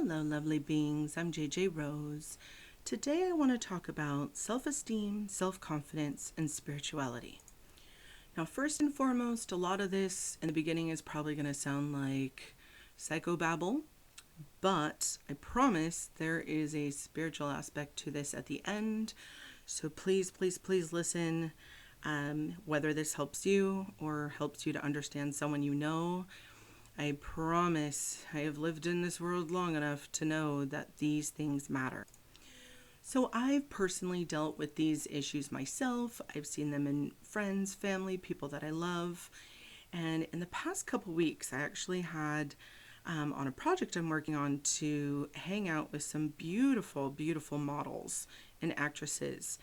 Hello, lovely beings. I'm JJ Rose. Today I want to talk about self-esteem, self-confidence, and spirituality. Now, first and foremost, a lot of this in the beginning is probably going to sound like psychobabble, but I promise there is a spiritual aspect to this at the end. So please, please, please listen. Whether this helps you or helps you to understand someone you know, I promise I have lived in this world long enough to know that these things matter. So I've personally dealt with these issues myself. I've seen them in friends, family, people that I love. And in the past couple weeks, I actually had on a project I'm working on to hang out with some beautiful, beautiful models and actresses.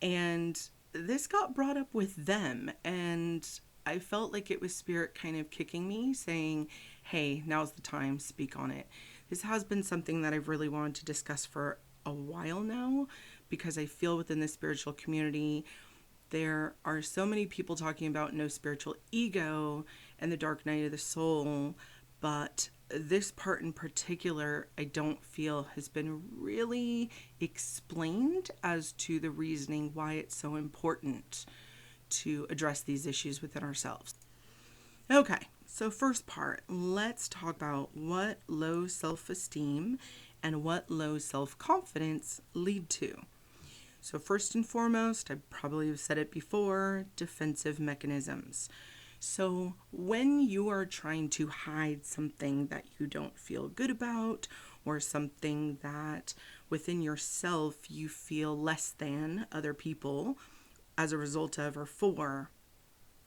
And this got brought up with them, and I felt like it was spirit kind of kicking me, saying, hey, now's the time, speak on it. This has been something that I've really wanted to discuss for a while now, because I feel within the spiritual community there are so many people talking about no spiritual ego and the dark night of the soul, but this part in particular I don't feel has been really explained as to the reasoning why it's so important to address these issues within ourselves. Okay, so first part, let's talk about what low self-esteem and what low self-confidence lead to. So first and foremost, I probably have said it before, defensive mechanisms. So when you are trying to hide something that you don't feel good about, or something that within yourself you feel less than other people as a result of or for,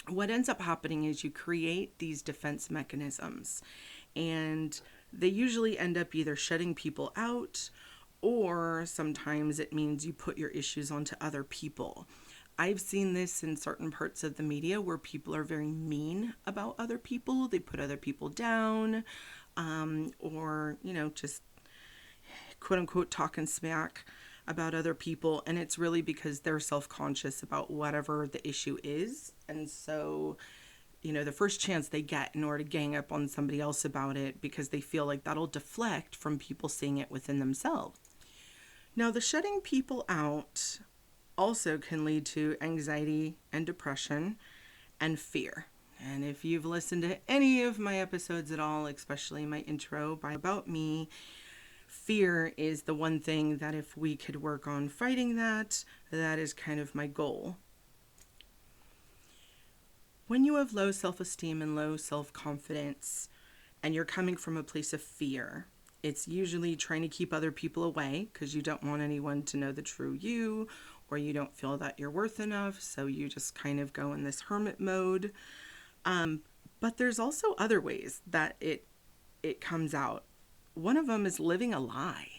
what ends up happening is you create these defense mechanisms, and they usually end up either shutting people out, or sometimes it means you put your issues onto other people. I've seen this in certain parts of the media where people are very mean about other people. They put other people down, or, just quote unquote talking smack about other people. And it's really because they're self-conscious about whatever the issue is. And so, the first chance they get in order to gang up on somebody else about it, because they feel like that'll deflect from people seeing it within themselves. Now, the shutting people out also can lead to anxiety and depression and fear. And if you've listened to any of my episodes at all, especially my intro about me, fear is the one thing that if we could work on fighting that is kind of my goal. When you have low self-esteem and low self-confidence, and you're coming from a place of fear, it's usually trying to keep other people away because you don't want anyone to know the true you, or you don't feel that you're worth enough, so you just kind of go in this hermit mode. But there's also other ways that it comes out. One of them is living a lie.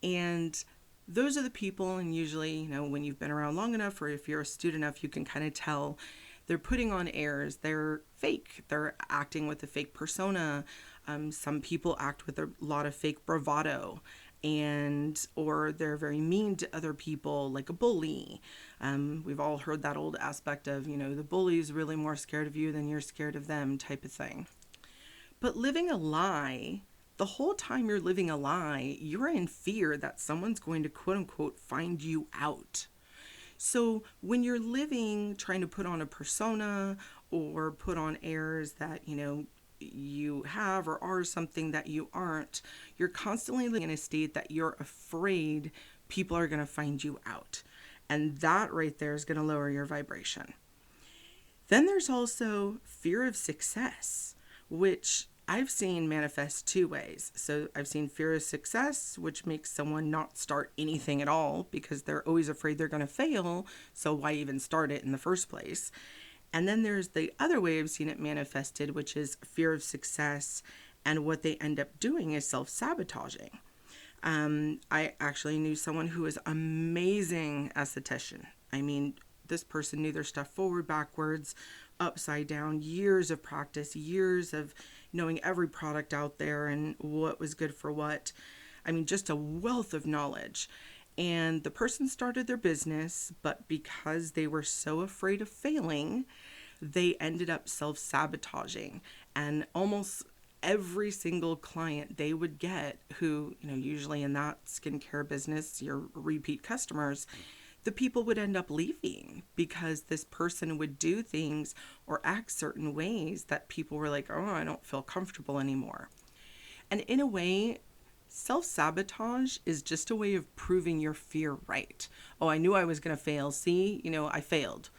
And those are the people, and usually, when you've been around long enough, or if you're astute enough, you can kind of tell they're putting on airs. They're fake. They're acting with a fake persona. Some people act with a lot of fake bravado, or they're very mean to other people, like a bully. We've all heard that old aspect of, the bully's really more scared of you than you're scared of them type of thing. But living a lie, the whole time you're living a lie, you're in fear that someone's going to quote unquote find you out. So when you're living, trying to put on a persona or put on airs that, you have or are something that you aren't, you're constantly living in a state that you're afraid people are going to find you out. And that right there is going to lower your vibration. Then there's also fear of success, which I've seen manifest two ways. So I've seen fear of success, which makes someone not start anything at all because they're always afraid they're going to fail. So why even start it in the first place? And then there's the other way I've seen it manifested, which is fear of success. And what they end up doing is self-sabotaging. I actually knew someone who was amazing esthetician. I mean, this person knew their stuff forward, backwards, upside down, years of practice, years of knowing every product out there and what was good for what. I mean, just a wealth of knowledge. And the person started their business, but because they were so afraid of failing, they ended up self-sabotaging and almost every single client they would get who, usually in that skincare business, your repeat customers, the people would end up leaving because this person would do things or act certain ways that people were like, oh, I don't feel comfortable anymore. And in a way, self-sabotage is just a way of proving your fear right. Oh, I knew I was going to fail. See, I failed.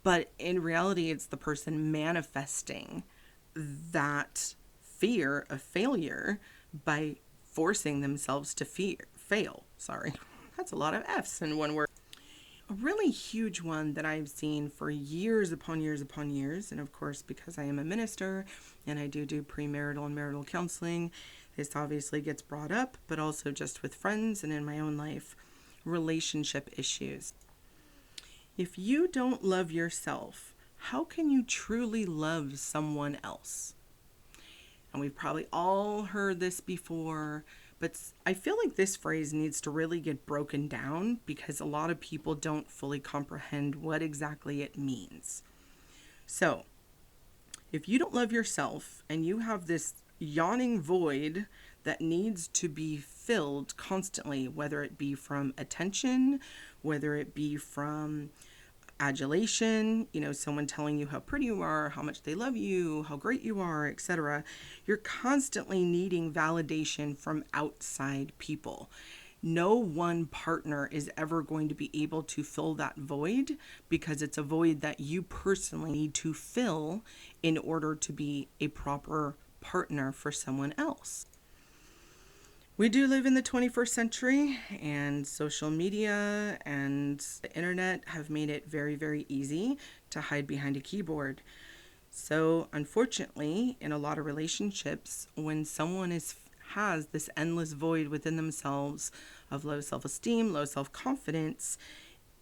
But in reality, it's the person manifesting that fear of failure by forcing themselves to fail. Sorry, that's a lot of F's in one word. A really huge one that I've seen for years upon years upon years, and of course, because I am a minister and I do premarital and marital counseling, this obviously gets brought up, but also just with friends and in my own life, relationship issues. If you don't love yourself, how can you truly love someone else? And we've probably all heard this before, but I feel like this phrase needs to really get broken down because a lot of people don't fully comprehend what exactly it means. So, if you don't love yourself and you have this yawning void that needs to be filled constantly, whether it be from attention, whether it be from adulation, someone telling you how pretty you are, how much they love you, how great you are, etc. You're constantly needing validation from outside people. No one partner is ever going to be able to fill that void because it's a void that you personally need to fill in order to be a proper partner for someone else. We do live in the 21st century, and social media and the internet have made it very, very easy to hide behind a keyboard. So, unfortunately, in a lot of relationships, when someone has this endless void within themselves of low self-esteem, low self-confidence,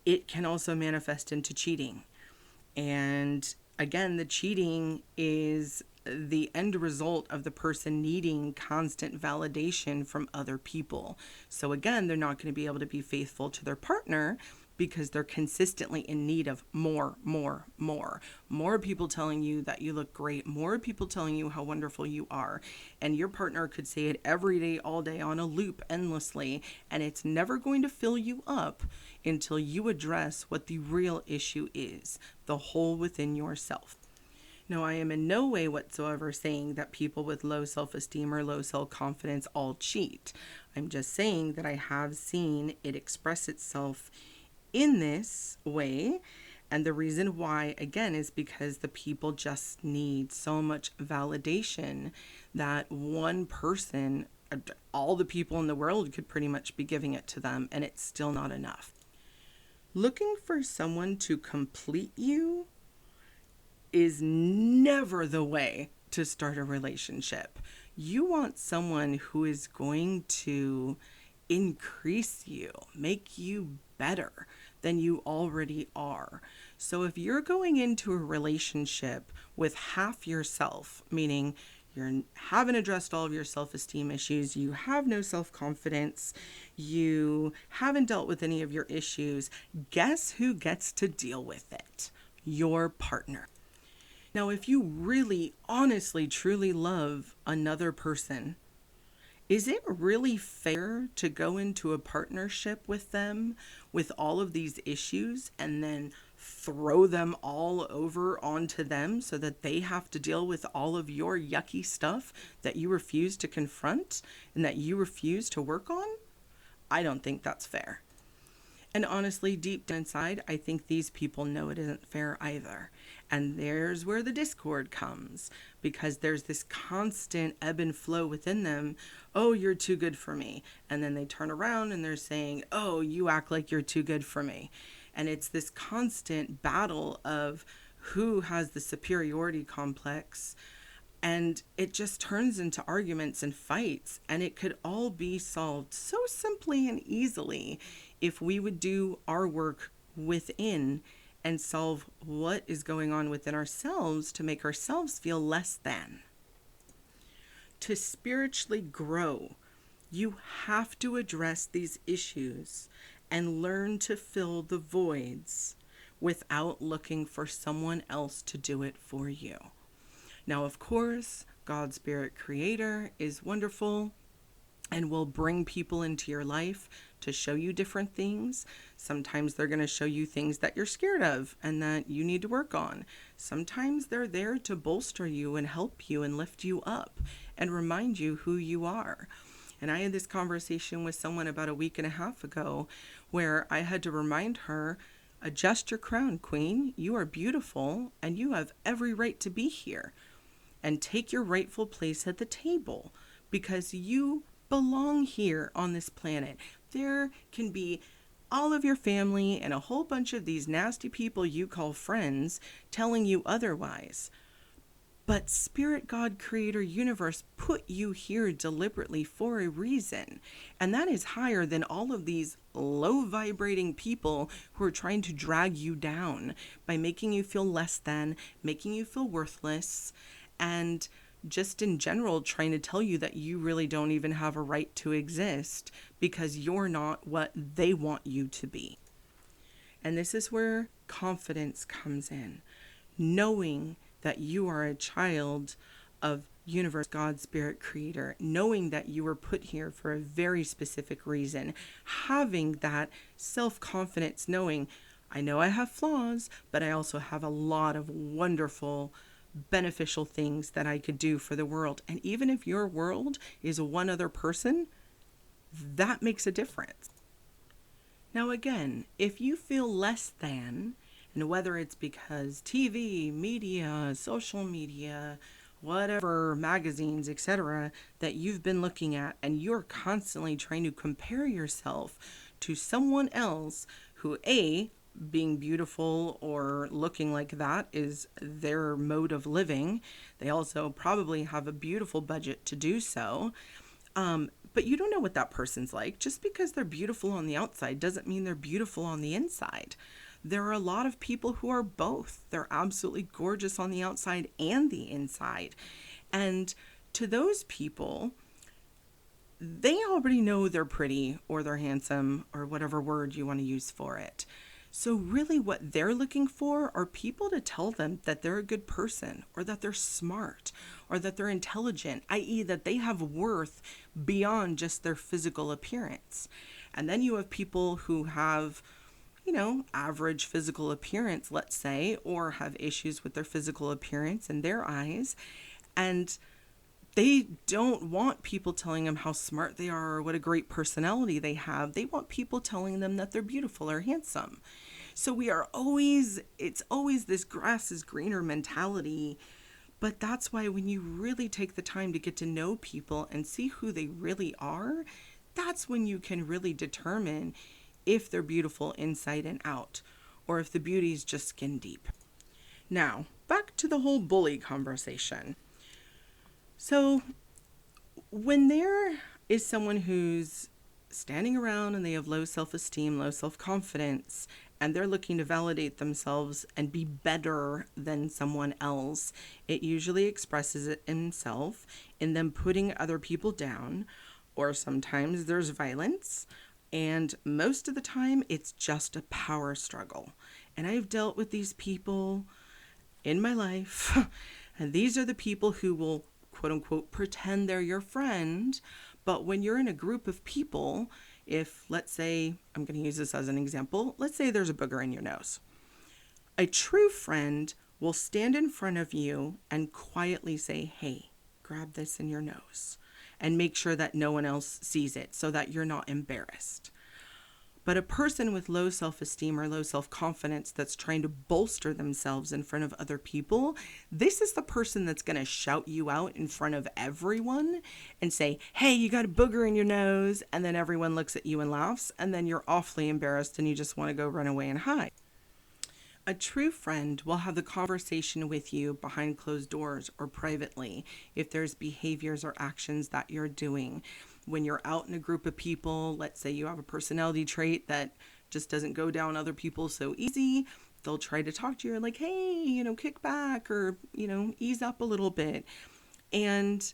it can also manifest into cheating. And again, the cheating is the end result of the person needing constant validation from other people. So again, they're not going to be able to be faithful to their partner because they're consistently in need of more people telling you that you look great, more people telling you how wonderful you are. And your partner could say it every day, all day, on a loop, endlessly, and it's never going to fill you up until you address what the real issue is, the hole within yourself. Now, I am in no way whatsoever saying that people with low self-esteem or low self-confidence all cheat. I'm just saying that I have seen it express itself in this way. And the reason why, again, is because the people just need so much validation that one person, all the people in the world could pretty much be giving it to them, and it's still not enough. Looking for someone to complete you is never the way to start a relationship. You want someone who is going to increase you, make you better than you already are. So if you're going into a relationship with half yourself, meaning you haven't addressed all of your self-esteem issues, you have no self-confidence, you haven't dealt with any of your issues, guess who gets to deal with it? Your partner. Now, if you really, honestly, truly love another person, is it really fair to go into a partnership with them with all of these issues and then throw them all over onto them so that they have to deal with all of your yucky stuff that you refuse to confront and that you refuse to work on? I don't think that's fair. And honestly, deep down inside, I think these people know it isn't fair either. And there's where the discord comes, because there's this constant ebb and flow within them. Oh, you're too good for me. And then they turn around and they're saying, oh, you act like you're too good for me. And it's this constant battle of who has the superiority complex. And it just turns into arguments and fights. And it could all be solved so simply and easily if we would do our work within and solve what is going on within ourselves to make ourselves feel less than. To spiritually grow, you have to address these issues and learn to fill the voids without looking for someone else to do it for you. Now, of course, God, Spirit, Creator is wonderful and will bring people into your life to show you different things. Sometimes they're going to show you things that you're scared of and that you need to work on. Sometimes they're there to bolster you and help you and lift you up and remind you who you are. And I had this conversation with someone about a week and a half ago where I had to remind her, adjust your crown, Queen. You are beautiful and you have every right to be here. And take your rightful place at the table because you belong here on this planet. There can be all of your family and a whole bunch of these nasty people you call friends telling you otherwise. But Spirit, God, Creator, Universe put you here deliberately for a reason. And that is higher than all of these low vibrating people who are trying to drag you down by making you feel less than, making you feel worthless, and just in general trying to tell you that you really don't even have a right to exist because you're not what they want you to be. And this is where confidence comes in. Knowing that you are a child of Universe, God, Spirit, Creator, knowing that you were put here for a very specific reason, having that self-confidence, knowing, I know I have flaws, but I also have a lot of wonderful beneficial things that I could do for the world. And even if your world is one other person, that makes a difference. Now again, if you feel less than, and whether it's because TV, media, social media, whatever, magazines, etc., that you've been looking at, and you're constantly trying to compare yourself to someone else who, A, being beautiful or looking like that is their mode of living. They also probably have a beautiful budget to do so. But you don't know what that person's like. Just because they're beautiful on the outside doesn't mean they're beautiful on the inside. There are a lot of people who are both. They're absolutely gorgeous on the outside and the inside. And to those people, they already know they're pretty or they're handsome or whatever word you want to use for it. So really what they're looking for are people to tell them that they're a good person or that they're smart or that they're intelligent, i.e. that they have worth beyond just their physical appearance. And then you have people who have, average physical appearance, let's say, or have issues with their physical appearance in their eyes. And they don't want people telling them how smart they are or what a great personality they have. They want people telling them that they're beautiful or handsome. So it's always this grass is greener mentality. But that's why when you really take the time to get to know people and see who they really are, that's when you can really determine if they're beautiful inside and out, or if the beauty is just skin deep. Now, back to the whole bully conversation. So when there is someone who's standing around and they have low self-esteem, low self-confidence, and they're looking to validate themselves and be better than someone else, it usually expresses it in itself in them putting other people down, or sometimes there's violence, and most of the time it's just a power struggle. And I've dealt with these people in my life, and these are the people who will quote unquote pretend they're your friend. But when you're in a group of people, if let's say, I'm going to use this as an example, let's say there's a booger in your nose. A true friend will stand in front of you and quietly say, hey, grab this in your nose, and make sure that no one else sees it so that you're not embarrassed. But a person with low self-esteem or low self-confidence that's trying to bolster themselves in front of other people, this is the person that's going to shout you out in front of everyone and say, hey, you got a booger in your nose. And then everyone looks at you and laughs. And then you're awfully embarrassed and you just want to go run away and hide. A true friend will have the conversation with you behind closed doors or privately if there's behaviors or actions that you're doing. When you're out in a group of people, let's say you have a personality trait that just doesn't go down other people so easy, they'll try to talk to you like, hey, kick back or, ease up a little bit. And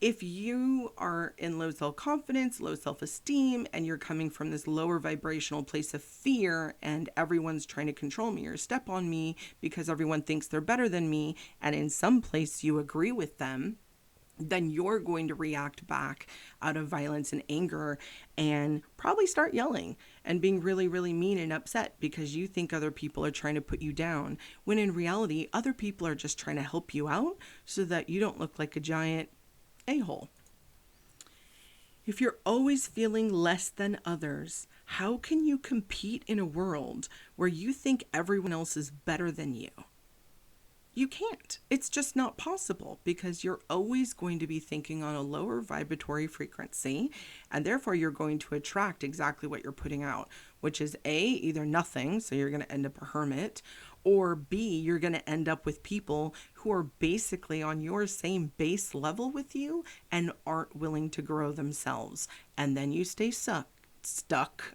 If you are in low self-confidence, low self-esteem, and you're coming from this lower vibrational place of fear and everyone's trying to control me or step on me because everyone thinks they're better than me, and in some place you agree with them, then you're going to react back out of violence and anger and probably start yelling and being really, really mean and upset because you think other people are trying to put you down, when in reality, other people are just trying to help you out so that you don't look like a giant a-hole. If you're always feeling less than others, how can you compete in a world where you think everyone else is better than you? You can't. It's just not possible because you're always going to be thinking on a lower vibratory frequency, and therefore you're going to attract exactly what you're putting out, which is A, either nothing, so you're going to end up a hermit, or B, you're going to end up with people who are basically on your same base level with you and aren't willing to grow themselves. And then you stay stuck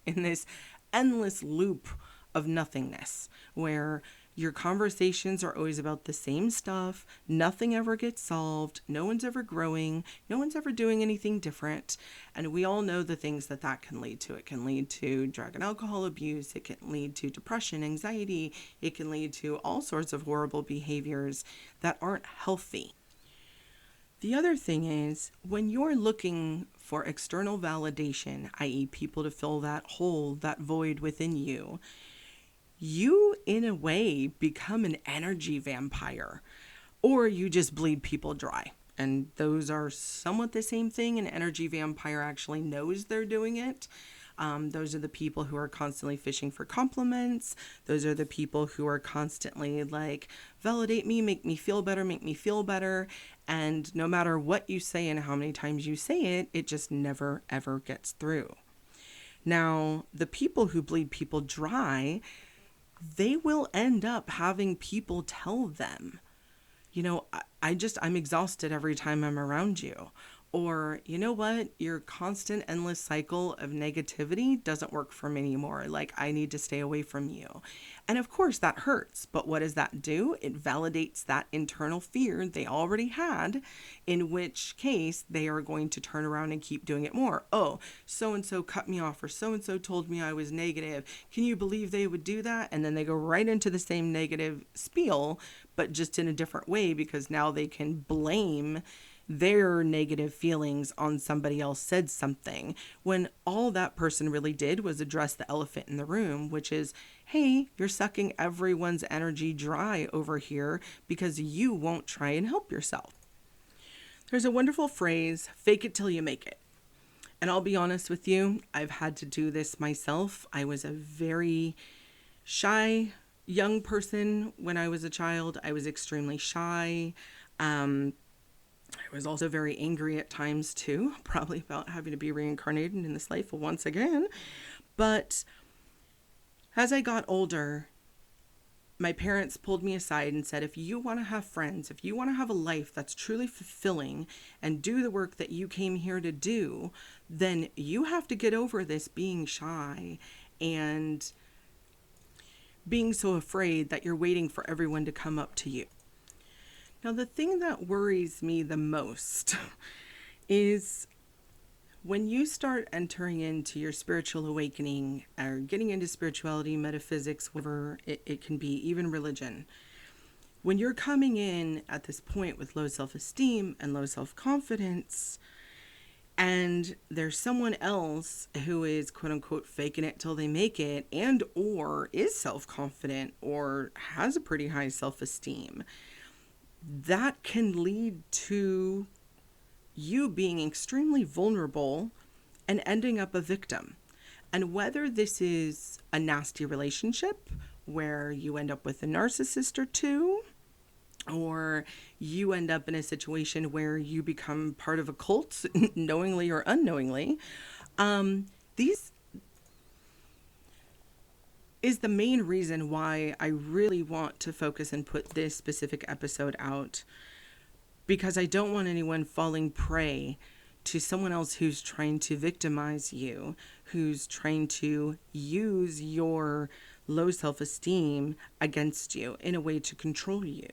in this endless loop of nothingness where your conversations are always about the same stuff. Nothing ever gets solved. No one's ever growing. No one's ever doing anything different. And we all know the things that that can lead to. It can lead to drug and alcohol abuse. It can lead to depression, anxiety. It can lead to all sorts of horrible behaviors that aren't healthy. The other thing is, when you're looking for external validation, i.e. people to fill that hole, that void within you, you, in a way, become an energy vampire, or you just bleed people dry. And those are somewhat the same thing. An energy vampire actually knows they're doing it. Those are the people who are constantly fishing for compliments. Those are the people who are constantly like, validate me, make me feel better, make me feel better. And no matter what you say and how many times you say it, it just never, ever gets through. Now, the people who bleed people dry, they will end up having people tell them, I'm exhausted every time I'm around you. Or, you know what, your constant endless cycle of negativity doesn't work for me anymore. Like, I need to stay away from you. And of course that hurts, but what does that do? It validates that internal fear they already had, in which case they are going to turn around and keep doing it more. Oh, so-and-so cut me off, or so-and-so told me I was negative. Can you believe they would do that? And then they go right into the same negative spiel, but just in a different way, because now they can blame their negative feelings on somebody else said something, when all that person really did was address the elephant in the room, which is, hey, you're sucking everyone's energy dry over here because you won't try and help yourself. There's a wonderful phrase, fake it till you make it. And I'll be honest with you, I've had to do this myself. I was a very shy young person when I was a child. I was extremely shy. I was also very angry at times too, probably about having to be reincarnated in this life once again. But as I got older, my parents pulled me aside and said, if you want to have friends, if you want to have a life that's truly fulfilling and do the work that you came here to do, then you have to get over this being shy and being so afraid that you're waiting for everyone to come up to you. Now, the thing that worries me the most is when you start entering into your spiritual awakening or getting into spirituality, metaphysics, whatever it can be, even religion. When you're coming in at this point with low self-esteem and low self-confidence, and there's someone else who is quote unquote faking it till they make it, and or is self-confident or has a pretty high self-esteem, that can lead to you being extremely vulnerable and ending up a victim. And whether this is a nasty relationship where you end up with a narcissist or two, or you end up in a situation where you become part of a cult, knowingly or unknowingly, these is the main reason why I really want to focus and put this specific episode out, because I don't want anyone falling prey to someone else who's trying to victimize you, who's trying to use your low self-esteem against you in a way to control you,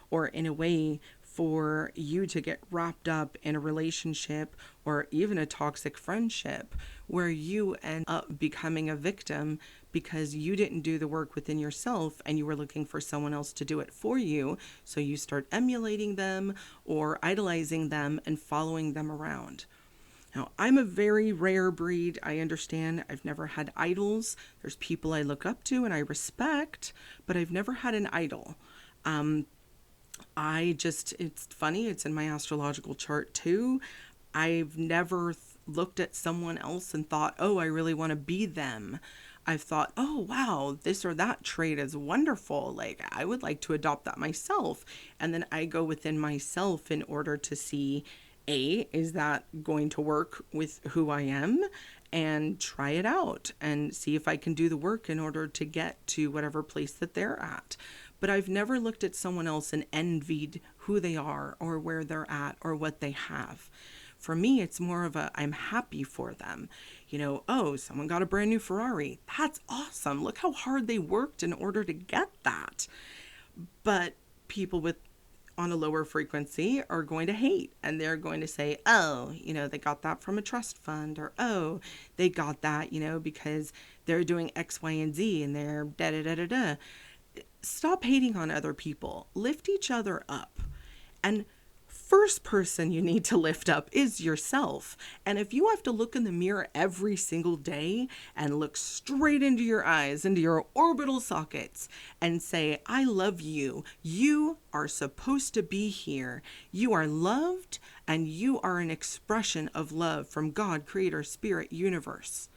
or in a way for you to get wrapped up in a relationship or even a toxic friendship where you end up becoming a victim because you didn't do the work within yourself and you were looking for someone else to do it for you. So you start emulating them or idolizing them and following them around. Now, I'm a very rare breed. I understand I've never had idols. There's people I look up to and I respect, but I've never had an idol. It's funny, it's in my astrological chart too. I've never looked at someone else and thought, oh, I really want to be them. I've thought, oh, wow, this or that trait is wonderful. Like, I would like to adopt that myself. And then I go within myself in order to see, is that going to work with who I am? And try it out and see if I can do the work in order to get to whatever place that they're at. But I've never looked at someone else and envied who they are or where they're at or what they have. For me, it's more of I'm happy for them. Oh, someone got a brand new Ferrari. That's awesome. Look how hard they worked in order to get that. But people on a lower frequency are going to hate, and they're going to say, oh, they got that from a trust fund, or, oh, they got that, because they're doing X, Y, and Z and they're da da da da da. Stop hating on other people. Lift each other up. And first person you need to lift up is yourself. And if you have to look in the mirror every single day and look straight into your eyes, into your orbital sockets, and say, I love you. You are supposed to be here. You are loved, and you are an expression of love from God, Creator, Spirit, Universe.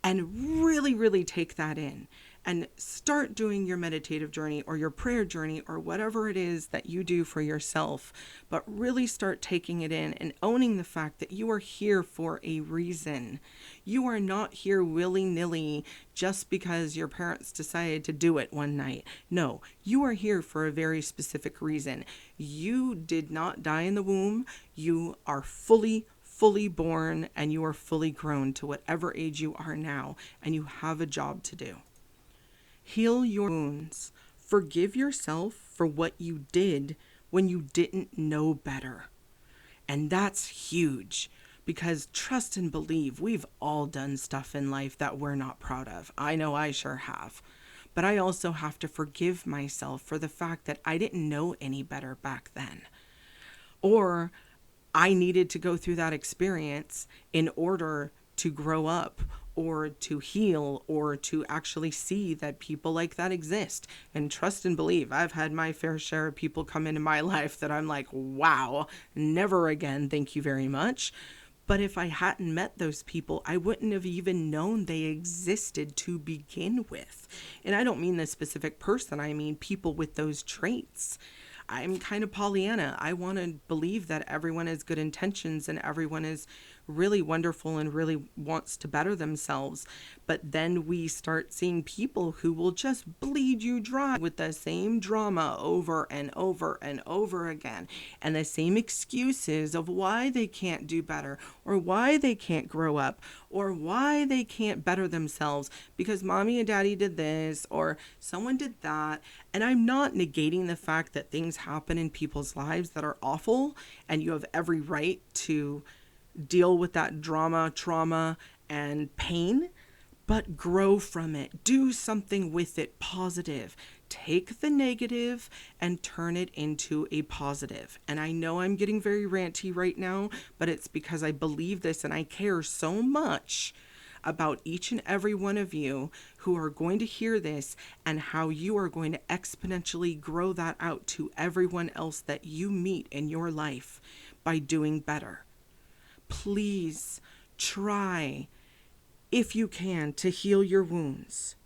And really, really take that in. And start doing your meditative journey or your prayer journey or whatever it is that you do for yourself. But really start taking it in and owning the fact that you are here for a reason. You are not here willy-nilly just because your parents decided to do it one night. No, you are here for a very specific reason. You did not die in the womb. You are fully born, and you are fully grown to whatever age you are now, and you have a job to do. Heal your wounds. Forgive yourself for what you did when you didn't know better. And that's huge, because trust and believe, we've all done stuff in life that we're not proud of. I know I sure have. But I also have to forgive myself for the fact that I didn't know any better back then. Or I needed to go through that experience in order to grow up, or to heal, or to actually see that people like that exist. And trust and believe, I've had my fair share of people come into my life that I'm like, wow, never again, thank you very much. But if I hadn't met those people, I wouldn't have even known they existed to begin with. And I don't mean the specific person, I mean people with those traits. I'm kind of Pollyanna. I want to believe that everyone has good intentions and everyone is really wonderful and really wants to better themselves. But then we start seeing people who will just bleed you dry with the same drama over and over and over again, and the same excuses of why they can't do better, or why they can't grow up, or why they can't better themselves because mommy and daddy did this or someone did that. And I'm not negating the fact that things happen in people's lives that are awful, and you have every right to deal with that drama, trauma, and pain, but grow from it. Do something with it positive. Take the negative and turn it into a positive. And I know I'm getting very ranty right now, but it's because I believe this and I care so much about each and every one of you who are going to hear this, and how you are going to exponentially grow that out to everyone else that you meet in your life by doing better. Please try, if you can, to heal your wounds.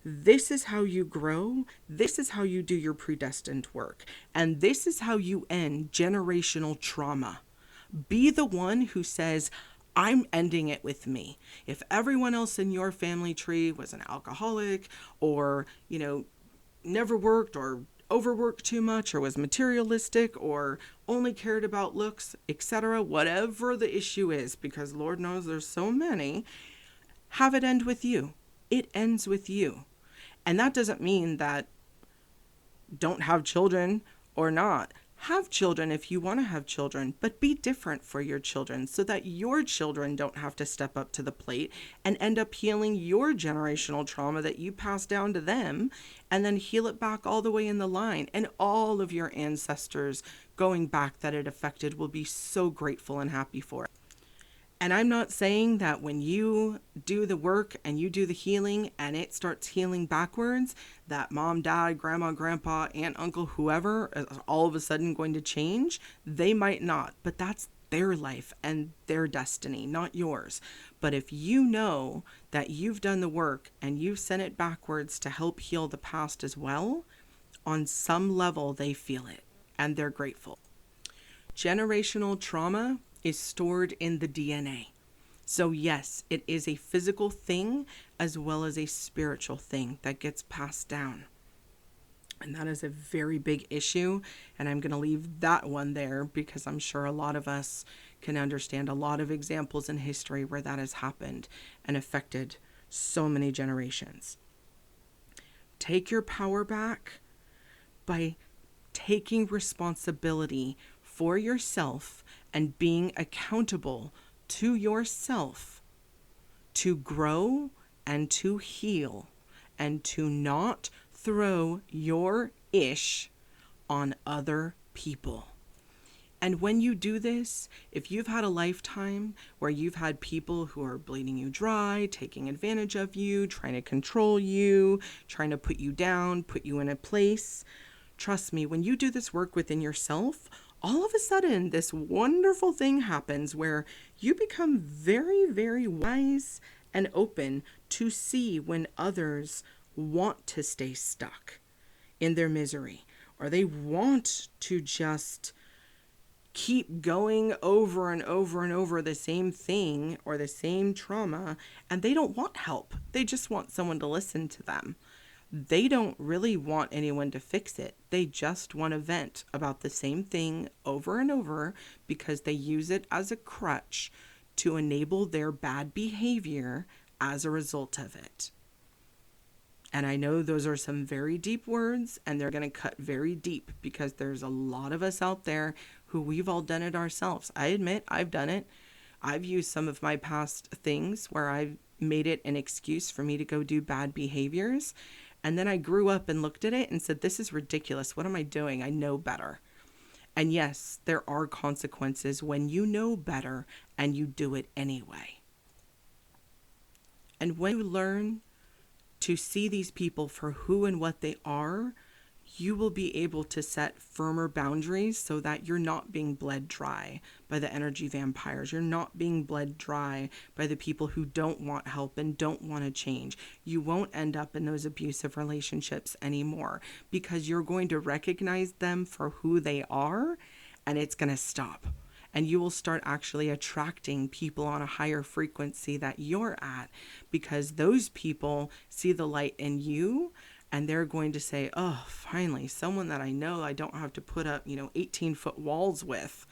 This is how you grow. This is how you do your predestined work. And this is how you end generational trauma. Be the one who says, I'm ending it with me. If everyone else in your family tree was an alcoholic, or, never worked, or overworked too much, or was materialistic, or only cared about looks, etc., whatever the issue is, because Lord knows there's so many, have it end with you. It ends with you. And that doesn't mean that don't have children or not. Have children if you want to have children, but be different for your children so that your children don't have to step up to the plate and end up healing your generational trauma that you passed down to them, and then heal it back all the way in the line. And all of your ancestors going back that it affected will be so grateful and happy for it. And I'm not saying that when you do the work and you do the healing and it starts healing backwards, that mom, dad, grandma, grandpa, aunt, uncle, whoever is all of a sudden going to change. They might not, but that's their life and their destiny, not yours. But if you know that you've done the work and you've sent it backwards to help heal the past as well, on some level they feel it and they're grateful. Generational trauma is stored in the DNA. So yes, it is a physical thing as well as a spiritual thing that gets passed down. And that is a very big issue. And I'm going to leave that one there because I'm sure a lot of us can understand a lot of examples in history where that has happened and affected so many generations. Take your power back by taking responsibility for yourself and being accountable to yourself to grow and to heal and to not throw your ish on other people. And when you do this, if you've had a lifetime where you've had people who are bleeding you dry, taking advantage of you, trying to control you, trying to put you down, put you in a place, trust me, when you do this work within yourself, all of a sudden this wonderful thing happens where you become very, very wise and open to see when others want to stay stuck in their misery, or they want to just keep going over and over and over the same thing or the same trauma, and they don't want help. They just want someone to listen to them. They don't really want anyone to fix it. They just want to vent about the same thing over and over because they use it as a crutch to enable their bad behavior as a result of it. And I know those are some very deep words, and they're going to cut very deep because there's a lot of us out there who we've all done it ourselves. I admit I've done it. I've used some of my past things where I've made it an excuse for me to go do bad behaviors. And then I grew up and looked at it and said, this is ridiculous. What am I doing? I know better. And yes, there are consequences when you know better and you do it anyway. And when you learn to see these people for who and what they are, you will be able to set firmer boundaries so that you're not being bled dry by the energy vampires. You're not being bled dry by the people who don't want help and don't want to change. You won't end up in those abusive relationships anymore because you're going to recognize them for who they are, and it's going to stop. And you will start actually attracting people on a higher frequency that you're at because those people see the light in you. And they're going to say, oh, finally, someone that I know I don't have to put up, 18-foot walls with.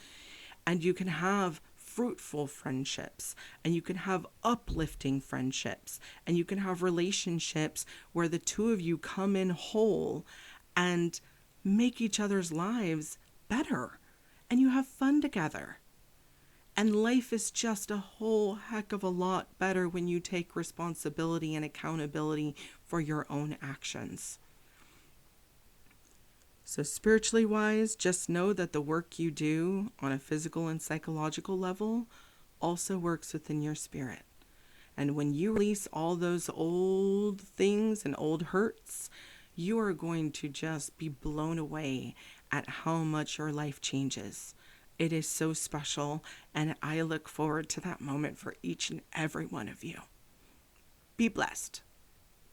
And you can have fruitful friendships, and you can have uplifting friendships, and you can have relationships where the two of you come in whole and make each other's lives better, and you have fun together. And life is just a whole heck of a lot better when you take responsibility and accountability for your own actions. So spiritually wise, just know that the work you do on a physical and psychological level also works within your spirit. And when you release all those old things and old hurts, you are going to just be blown away at how much your life changes. It is so special, and I look forward to that moment for each and every one of you. Be blessed.